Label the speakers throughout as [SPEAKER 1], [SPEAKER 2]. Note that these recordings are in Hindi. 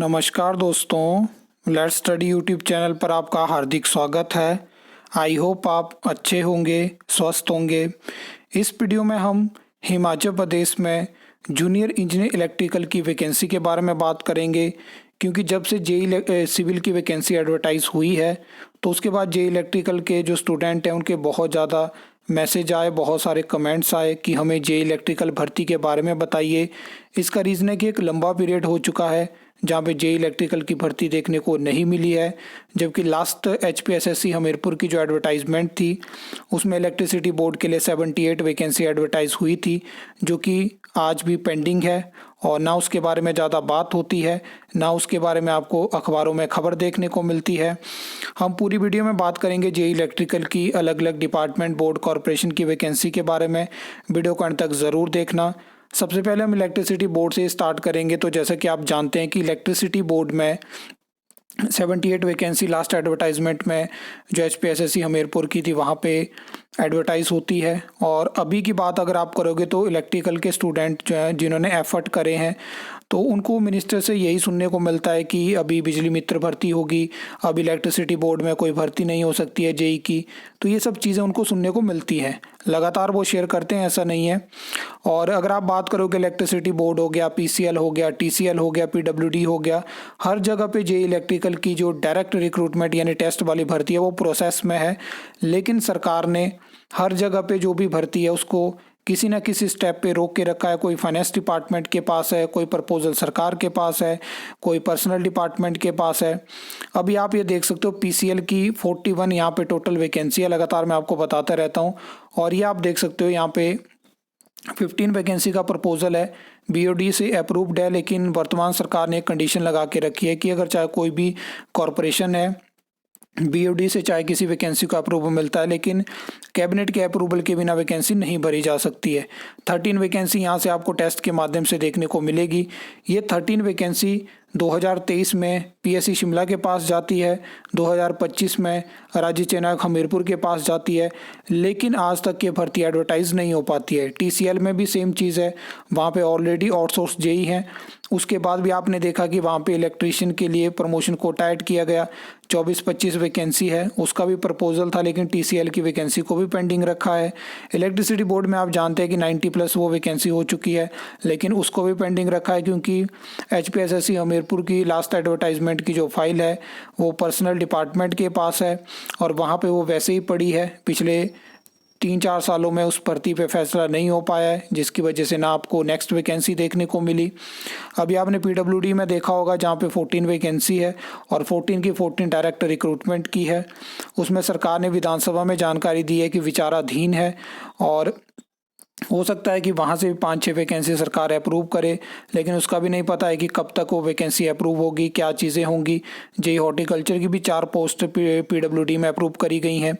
[SPEAKER 1] नमस्कार दोस्तों, लेट्स स्टडी यूट्यूब चैनल पर आपका हार्दिक स्वागत है। आई होप आप अच्छे होंगे, स्वस्थ होंगे। इस वीडियो में हम हिमाचल प्रदेश में जूनियर इंजीनियर इलेक्ट्रिकल की वैकेंसी के बारे में बात करेंगे, क्योंकि जब से जेई सिविल की वैकेंसी एडवर्टाइज हुई है तो उसके बाद जेई इलेक्ट्रिकल के जो स्टूडेंट हैं उनके बहुत ज़्यादा मैसेज आए, बहुत सारे कमेंट्स आए कि हमें जेई इलेक्ट्रिकल भर्ती के बारे में बताइए। इसका रीज़न है कि एक लंबा पीरियड हो चुका है जहाँ पे जेई इलेक्ट्रिकल की भर्ती देखने को नहीं मिली है, जबकि लास्ट एचपीएसएससी हमीरपुर की जो एडवर्टाइजमेंट थी उसमें इलेक्ट्रिसिटी बोर्ड के लिए 78 वैकेंसी एडवर्टाइज हुई थी, जो कि आज भी पेंडिंग है और ना उसके बारे में ज़्यादा बात होती है, ना उसके बारे में आपको अखबारों में खबर देखने को मिलती है। हम पूरी वीडियो में बात करेंगे जेई इलेक्ट्रिकल की अलग अलग डिपार्टमेंट, बोर्ड, कॉरपोरेशन की वैकेंसी के बारे में। वीडियो को अंत तक ज़रूर देखना। सबसे पहले हम इलेक्ट्रिसिटी बोर्ड से स्टार्ट करेंगे। तो जैसा कि आप जानते हैं कि इलेक्ट्रिसिटी बोर्ड में 78 वैकेंसी लास्ट एडवर्टाइजमेंट में जो एचपीएसएससी हमीरपुर की थी वहाँ पे एडवर्टाइज होती है। और अभी की बात अगर आप करोगे तो इलेक्ट्रिकल के स्टूडेंट जो हैं जिन्होंने एफर्ट करे हैं तो उनको मिनिस्टर से यही सुनने को मिलता है कि अभी बिजली मित्र भर्ती होगी, अब इलेक्ट्रिसिटी बोर्ड में कोई भर्ती नहीं हो सकती है जेई की। तो ये सब चीज़ें उनको सुनने को मिलती है, लगातार वो शेयर करते हैं, ऐसा नहीं है। और अगर आप बात करोगे इलेक्ट्रिसिटी बोर्ड हो गया, पीसीएल हो गया, टीसीएल हो गया, पीडब्ल्यूडी हो गया, हर जगह पे जेई इलेक्ट्रिकल की जो डायरेक्ट रिक्रूटमेंट यानी टेस्ट वाली भर्ती है वो प्रोसेस में है। लेकिन सरकार ने हर जगह पे जो भी भर्ती है उसको किसी न किसी स्टेप पे रोक के रखा है। कोई फाइनेंस डिपार्टमेंट के पास है, कोई प्रपोजल सरकार के पास है, कोई पर्सनल डिपार्टमेंट के पास है। अभी आप ये देख सकते हो पीसीएल की 41 यहाँ पे टोटल वैकेंसी है, लगातार मैं आपको बताता रहता हूँ। और ये आप देख सकते हो यहाँ पे 15 वैकेंसी का प्रपोजल है, बीओडी से अप्रूव्ड है। लेकिन वर्तमान सरकार ने एक कंडीशन लगा के रखी है कि अगर चाहे कोई भी कॉरपोरेशन है, बीओडी से चाहे किसी वैकेंसी को अप्रूवल मिलता है, लेकिन कैबिनेट के अप्रूवल के बिना वैकेंसी नहीं भरी जा सकती है। 13 वैकेंसी यहाँ से आपको टेस्ट के माध्यम से देखने को मिलेगी। ये 13 वैकेंसी 2023 में पीएससी शिमला के पास जाती है, 2025 में राजीव चेनाक हमीरपुर के पास जाती है, लेकिन आज तक ये भर्ती एडवर्टाइज नहीं हो पाती है। टीसीएल में भी सेम चीज़ है, वहाँ पे ऑलरेडी आउटसोर्स जेई हैं। उसके बाद भी आपने देखा कि वहाँ पे इलेक्ट्रीशियन के लिए प्रमोशन कोटा ऐड किया गया, 24-25 वैकेंसी है, उसका भी प्रपोजल था, लेकिन टीसीएल की वैकेंसी को भी पेंडिंग रखा है। इलेक्ट्रिसिटी बोर्ड में आप जानते हैं कि 90+ वो वैकेंसी हो चुकी है, लेकिन उसको भी पेंडिंग रखा है, क्योंकि एचपीएसएससी हमीरपुर की लास्ट एडवर्टाइजमेंट की जो फाइल है वो पर्सनल डिपार्टमेंट के पास है और वहाँ पे वो वैसे ही पड़ी है। पिछले 3-4 सालों में उस भर्ती पे फैसला नहीं हो पाया है, जिसकी वजह से ना आपको नेक्स्ट वैकेंसी देखने को मिली। अभी आपने पीडब्ल्यूडी में देखा होगा जहाँ पे 14 वैकेंसी है और 14 की 14 डायरेक्ट रिक्रूटमेंट की है। उसमें सरकार ने विधानसभा में जानकारी दी है कि विचाराधीन है और हो सकता है कि वहाँ से भी 5-6 वैकेंसी सरकार अप्रूव करे, लेकिन उसका भी नहीं पता है कि कब तक वो वैकेंसी अप्रूव होगी, क्या चीज़ें होंगी। जेई हॉर्टिकल्चर की भी 4 पोस्ट पीडब्ल्यूडी में अप्रूव करी गई हैं।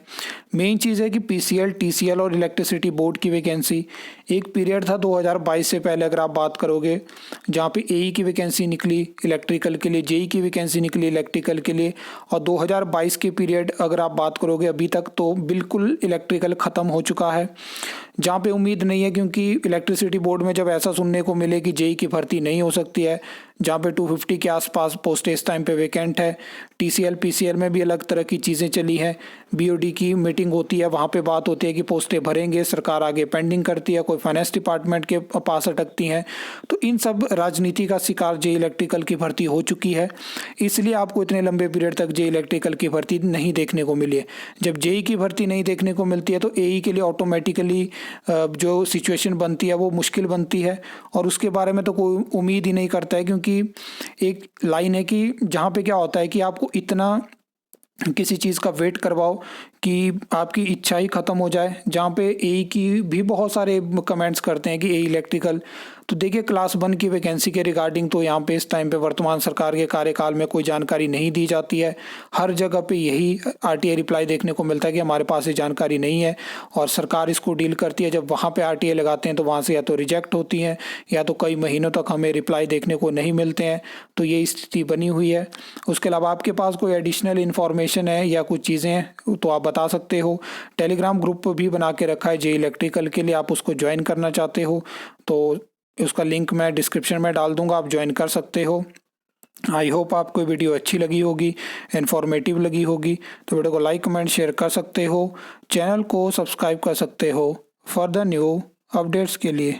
[SPEAKER 1] मेन चीज़ है कि पीसीएल, टीसीएल और इलेक्ट्रिसिटी बोर्ड की वैकेंसी एक पीरियड था 2022 से पहले अगर आप बात करोगे, जहाँ पे एई की वैकेंसी निकली इलेक्ट्रिकल के लिए, जेई की वैकेंसी निकली इलेक्ट्रिकल के लिए। और 2022 के पीरियड अगर आप बात करोगे अभी तक तो बिल्कुल इलेक्ट्रिकल ख़त्म हो चुका है, जहाँ पे उम्मीद नहीं है, क्योंकि इलेक्ट्रिसिटी बोर्ड में जब ऐसा सुनने को मिले कि जेई की भर्ती नहीं हो सकती है, जहाँ पे 250 के आसपास पोस्ट इस टाइम पे वैकेंट है। टीसीएल, पीसीएल में भी अलग तरह की चीज़ें चली हैं। बीओडी की मीटिंग होती है, वहाँ पे बात होती है कि पोस्टें भरेंगे, सरकार आगे पेंडिंग करती है, कोई फाइनेंस डिपार्टमेंट के पास अटकती हैं। तो इन सब राजनीति का शिकार जेई इलेक्ट्रिकल की भर्ती हो चुकी है, इसलिए आपको इतने लंबे पीरियड तक जेई इलेक्ट्रिकल की भर्ती नहीं देखने को मिली है। जब जेई की भर्ती नहीं देखने को मिलती है तो एई के लिए ऑटोमेटिकली जो सिचुएशन बनती है वो मुश्किल बनती है, और उसके बारे में तो कोई उम्मीद ही नहीं करता है। क्योंकि एक लाइन है कि जहाँ पे क्या होता है कि आपको इतना किसी चीज़ का वेट करवाओ कि आपकी इच्छा ही ख़त्म हो जाए। जहाँ पे एई की भी बहुत सारे कमेंट्स करते हैं कि एई इलेक्ट्रिकल, तो देखिए क्लास 1 की वैकेंसी के रिगार्डिंग तो यहाँ पे इस टाइम पे वर्तमान सरकार के कार्यकाल में कोई जानकारी नहीं दी जाती है। हर जगह पे यही आरटीआई रिप्लाई देखने को मिलता है कि हमारे पास ये जानकारी नहीं है, और सरकार इसको डील करती है। जब वहाँ पे आरटीआई लगाते हैं तो वहाँ से या तो रिजेक्ट होती हैं या तो कई महीनों तक हमें रिप्लाई देखने को नहीं मिलते हैं। तो ये स्थिति बनी हुई है। उसके अलावा आपके पास कोई एडिशनल इन्फॉर्मेशन है या कुछ चीज़ें हैं तो आप बता सकते हो। टेलीग्राम ग्रुप भी बना के रखा है जेई इलेक्ट्रिकल के लिए, आप उसको ज्वाइन करना चाहते हो तो उसका लिंक मैं डिस्क्रिप्शन में डाल दूंगा, आप ज्वाइन कर सकते हो। आई होप आपको ये वीडियो अच्छी लगी होगी, इन्फॉर्मेटिव लगी होगी। तो वीडियो को लाइक कमेंट शेयर कर सकते हो, चैनल को सब्सक्राइब कर सकते हो फॉर द न्यू अपडेट्स के लिए।